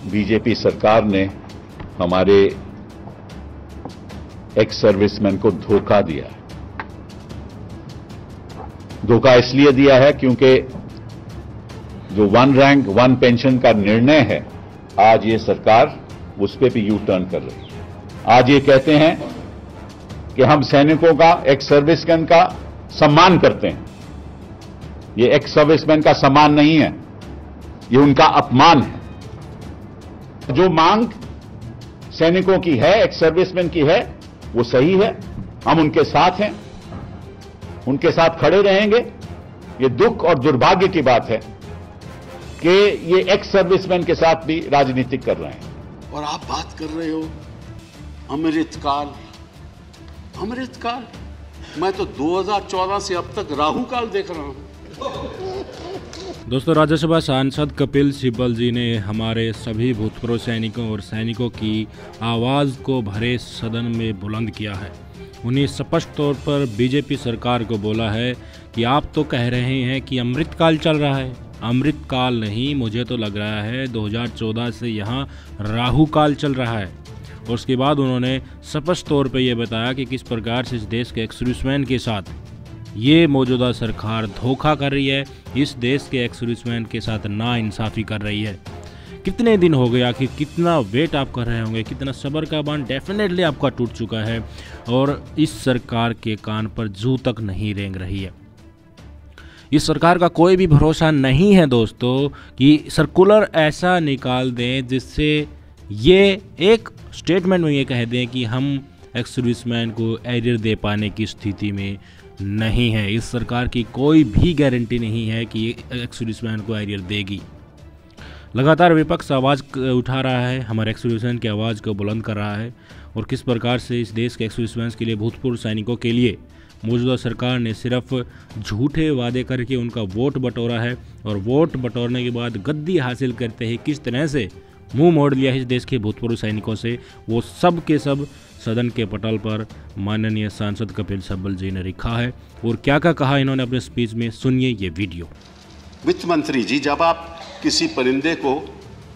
BJP सरकार ने हमारे एक्स सर्विसमैन को धोखा दिया है। धोखा इसलिए दिया है क्योंकि जो वन रैंक वन पेंशन का निर्णय है, आज ये सरकार उस पर भी यू टर्न कर रही है। आज ये कहते हैं कि हम सैनिकों का, एक्स सर्विसमैन का सम्मान करते हैं। ये एक्स सर्विसमैन का सम्मान नहीं है, ये उनका अपमान है। जो मांग सैनिकों की है, एक्स सर्विसमैन की है, वो सही है। हम उनके साथ हैं, उनके साथ खड़े रहेंगे। ये दुख और दुर्भाग्य की बात है कि ये एक्स सर्विसमैन के साथ भी राजनीतिक कर रहे हैं। और आप बात कर रहे हो अमृतकाल। अमृतकाल, मैं तो 2014 से अब तक राहु काल देख रहा हूं। दोस्तों, राज्यसभा सांसद कपिल सिब्बल जी ने हमारे सभी भूतपूर्व सैनिकों और सैनिकों की आवाज़ को भरे सदन में बुलंद किया है। उन्हें स्पष्ट तौर पर बीजेपी सरकार को बोला है कि आप तो कह रहे हैं कि अमृतकाल चल रहा है। अमृतकाल नहीं, मुझे तो लग रहा है 2014 से यहाँ राहु काल चल रहा है। और उसके बाद उन्होंने स्पष्ट तौर पर यह बताया कि किस प्रकार से इस देश के एक्स सर्विसमैन के साथ ये मौजूदा सरकार धोखा कर रही है, इस देश के एक्स सर्विसमैन के साथ नाइंसाफ़ी कर रही है। कितने दिन हो गए, आखिर कितना वेट आप कर रहे होंगे, कितना सब्र का बांध डेफिनेटली आपका टूट चुका है और इस सरकार के कान पर जू तक नहीं रेंग रही है। इस सरकार का कोई भी भरोसा नहीं है दोस्तों कि सर्कुलर ऐसा निकाल दें जिससे ये एक स्टेटमेंट में ये कह दें कि हम एक्स सर्विसमैन को एरियर दे पाने की स्थिति में नहीं है। इस सरकार की कोई भी गारंटी नहीं है कि एक्स सर्विसमैन को एरियर देगी। लगातार विपक्ष आवाज़ उठा रहा है, हमारे एक्स सर्विसमैन की आवाज़ को बुलंद कर रहा है और किस प्रकार से इस देश के एक्स सर्विसमैन के लिए, भूतपूर्व सैनिकों के लिए मौजूदा सरकार ने सिर्फ झूठे वादे करके उनका वोट बटोरा है और वोट बटोरने के बाद गद्दी हासिल करते ही किस तरह से मुंह मोड़ लिया है इस देश के भूतपूर्व सैनिकों से, वो सब के सब सदन के पटल पर माननीय सांसद कपिल सिब्बल जी ने लिखा है। और क्या क्या कहा इन्होंने अपने स्पीच में, सुनिए ये वीडियो। वित्त मंत्री जी, जब आप किसी परिंदे को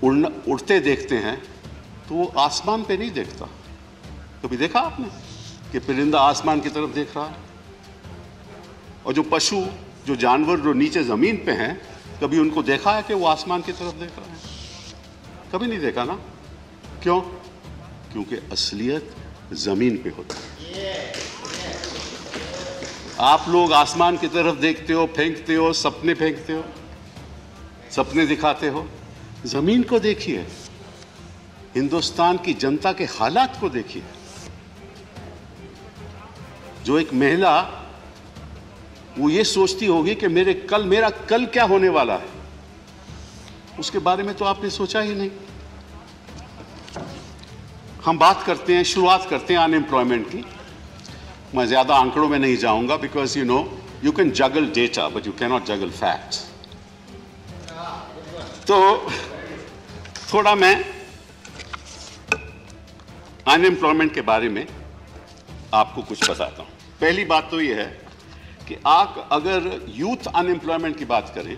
उड़ते देखते हैं तो वो आसमान पे नहीं देखता। कभी देखा आपने कि परिंदा आसमान की तरफ देख रहा है? और जो पशु, जो जानवर जो नीचे जमीन पे हैं, कभी उनको देखा है कि वो आसमान की तरफ देख रहे हैं? कभी नहीं देखा ना। क्यों? क्योंकि असलियत जमीन पे होता है। आप लोग आसमान की तरफ देखते हो, फेंकते हो, सपने फेंकते हो, सपने दिखाते हो। जमीन को देखिए, हिंदुस्तान की जनता के हालात को देखिए। जो एक महिला वो ये सोचती होगी कि मेरा कल क्या होने वाला है, उसके बारे में तो आपने सोचा ही नहीं। हम बात करते हैं, शुरुआत करते हैं अनएम्प्लॉयमेंट की। मैं ज्यादा आंकड़ों में नहीं जाऊंगा because you can juggle data but you can not juggle facts. तो थोड़ा मैं अनएम्प्लॉयमेंट के बारे में आपको कुछ बताता हूं। पहली बात तो यह है कि आप अगर यूथ अनएम्प्लॉयमेंट की बात करें,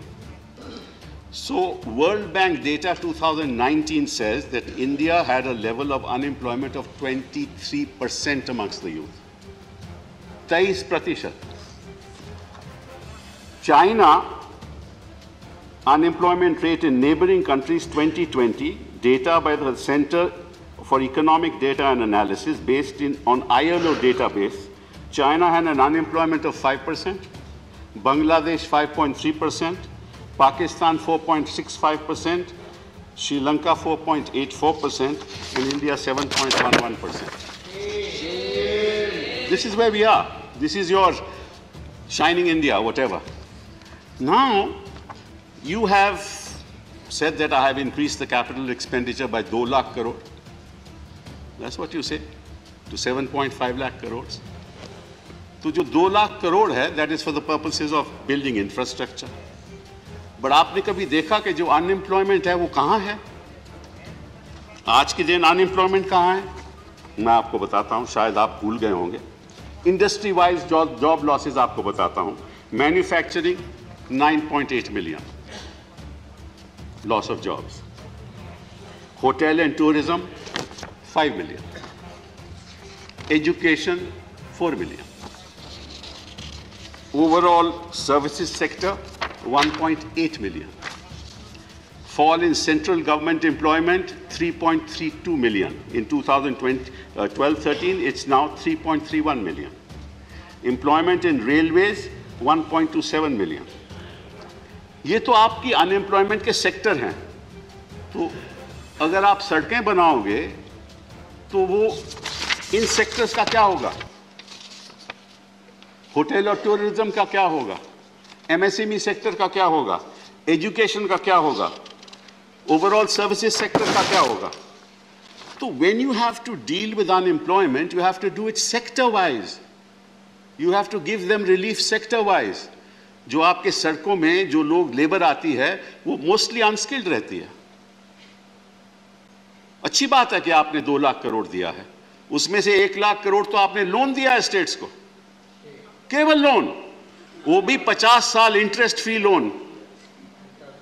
so World Bank data 2019 says that India had a level of unemployment of 23% amongst the youth. 23%. China unemployment rate in neighboring countries 2020 data by the Center for Economic Data and Analysis based on ILO database. China had an unemployment of 5%, Bangladesh 5.3%, Pakistan 4.65%, Sri Lanka 4.84%, and India 7.11%. This is where we are. This is your shining India, whatever. Now, you have said that I have increased the capital expenditure by 2 lakh crore. That's what you say, to 7.5 lakh crores. तो जो 2 लाख करोड़ है, that is for the purposes of building infrastructure. But आपने कभी देखा कि जो unemployment है वो कहाँ है? आज के दिन अनएम्प्लॉयमेंट कहाँ है? मैं आपको बताता हूँ, शायद आप भूल गए होंगे। इंडस्ट्री वाइज जॉब लॉसेज आपको बताता हूँ। Manufacturing 9.8 million loss of jobs, Hotel and tourism, 5 million. Education, 4 million. Overall services sector, 1.8 million. Fall in central government employment, 3.32 million. In 2012-13, it's now 3.31 million. Employment in railways, 1.27 million. ये तो आपकी unemployment के sector हैं. तो अगर आप सड़कें बनाओगे तो वो इन सेक्टर्स का क्या होगा? होटल और टूरिज्म का क्या होगा? एमएसएमई सेक्टर का क्या होगा? एजुकेशन का क्या होगा? ओवरऑल सर्विसेज सेक्टर का क्या होगा? तो when you have to deal with unemployment, you have to do it sector wise. You have to give them relief sector wise. जो आपके सड़कों में जो लोग लेबर आती है वो मोस्टली अनस्किल्ड रहती है. अच्छी बात है कि आपने 2 लाख करोड़ दिया है, उसमें से 1 लाख करोड़ तो आपने लोन दिया है स्टेट्स को, केवल लोन, वो भी 50 साल इंटरेस्ट फ्री लोन.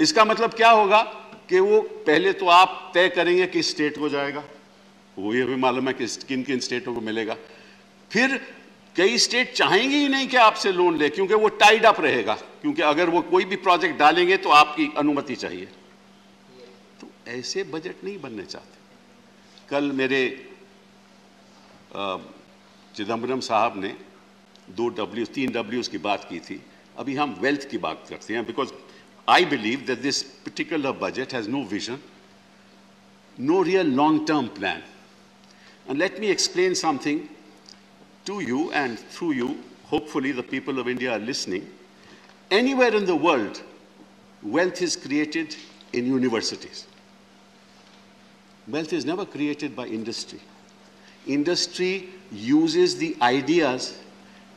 इसका मतलब क्या होगा कि वो पहले तो आप तय करेंगे कि स्टेट को जाएगा, वो ये भी मालूम है कि किन किन स्टेटों को मिलेगा. फिर कई स्टेट चाहेंगे ही नहीं कि आपसे लोन ले, क्योंकि वो टाइड अप रहेगा, क्योंकि अगर वो कोई भी प्रोजेक्ट डालेंगे तो आपकी अनुमति चाहिए. तो ऐसे बजट नहीं बनने चाहते. कल मेरे चिदम्बरम साहब ने 3 W's की बात की थी. अभी हम वेल्थ की बात करते हैं, because I believe that this particular budget has no vision, no real long term plan. And let me explain something to you, and through you, hopefully the people of India are listening. Anywhere in the world, wealth is created in universities. Wealth is never created by industry. Industry uses the ideas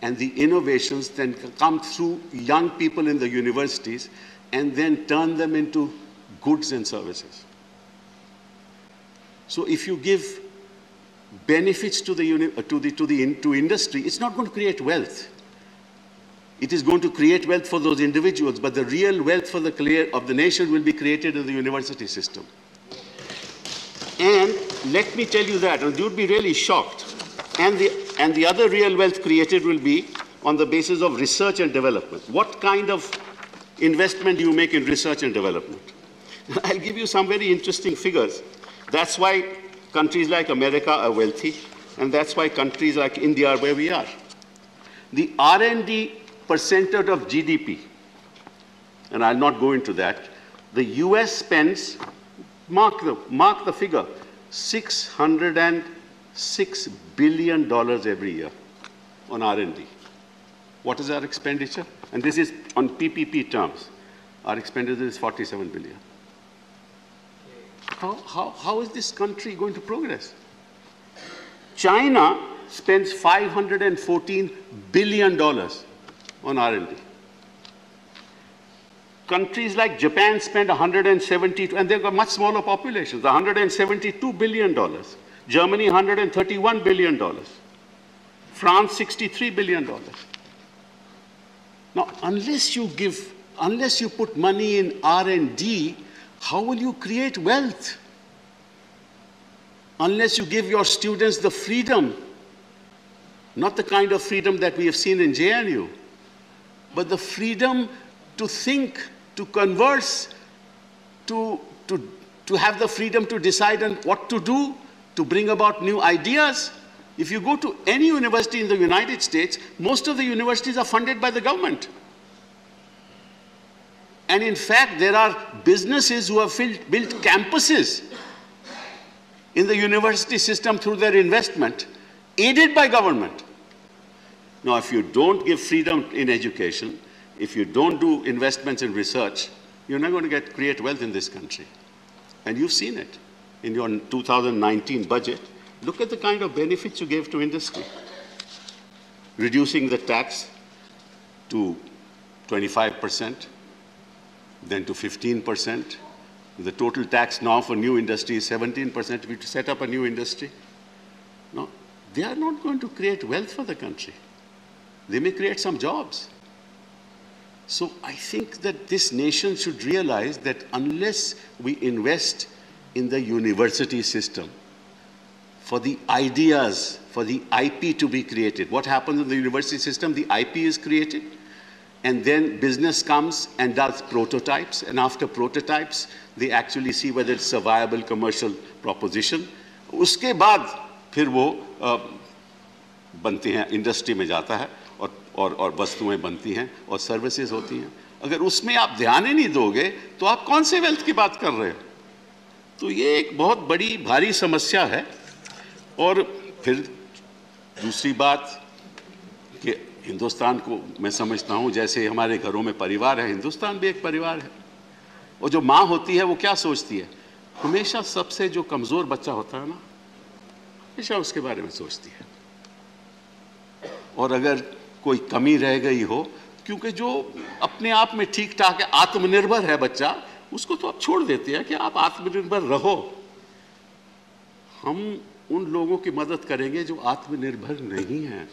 and the innovations that come through young people in the universities and then turn them into goods and services. So if you give benefits to industry, it's not going to create wealth. It is going to create wealth for those individuals, but the real wealth for of the nation will be created in the university system. And let me tell you that, and you'd be really shocked. And the other real wealth created will be on the basis of research and development. What kind of investment do you make in research and development? I'll give you some very interesting figures. That's why countries like America are wealthy, and that's why countries like India are where we are. The R&D percentage of GDP, and I'll not go into that, the US spends, mark the figure, $606 billion every year on R&D. What is our expenditure? And this is on PPP terms. Our expenditure is 47 billion. How is this country going to progress? China spends $514 billion on R&D. Countries like Japan spend 172, and they've got much smaller populations, $172 billion. Germany, $131 billion. France, $63 billion. Now, unless you put money in R&D, how will you create wealth? Unless you give your students the freedom, not the kind of freedom that we have seen in JNU, but the freedom to think, to converse, to have the freedom to decide on what to do, to bring about new ideas. If you go to any university in the United States, most of the universities are funded by the government. And in fact, there are businesses who have built campuses in the university system through their investment, aided by government. Now, if you don't give freedom in education, if you don't do investments in research, you're not going to create wealth in this country. And you've seen it in your 2019 budget. Look at the kind of benefits you gave to industry. Reducing the tax to 25%, then to 15%. The total tax now for new industry is 17% if you set up a new industry. No, they are not going to create wealth for the country. They may create some jobs. So I think that this nation should realize that unless we invest in the university system for the ideas, for the IP to be created. What happens in the university system? The IP is created, and then business comes and does prototypes, and after prototypes, they actually see whether it's a viable commercial proposition. उसके बाद फिर वो बनती हैं, industry में जाता है और वस्तुएं बनती हैं और सर्विसेज होती हैं। अगर उसमें आप ध्यान ही नहीं दोगे तो आप कौन से वेल्थ की बात कर रहे हो? तो ये एक बहुत बड़ी भारी समस्या है। और फिर दूसरी बात कि हिंदुस्तान को मैं समझता हूँ जैसे हमारे घरों में परिवार है, हिंदुस्तान भी एक परिवार है। और जो माँ होती है वो क्या सोचती है? हमेशा सबसे जो कमज़ोर बच्चा होता है ना, हमेशा उसके बारे में सोचती है। और अगर कोई कमी रह गई हो, क्योंकि जो अपने आप में ठीक ठाक है, आत्मनिर्भर है बच्चा, उसको तो आप छोड़ देते हैं कि आप आत्मनिर्भर रहो। हम उन लोगों की मदद करेंगे जो आत्मनिर्भर नहीं हैं।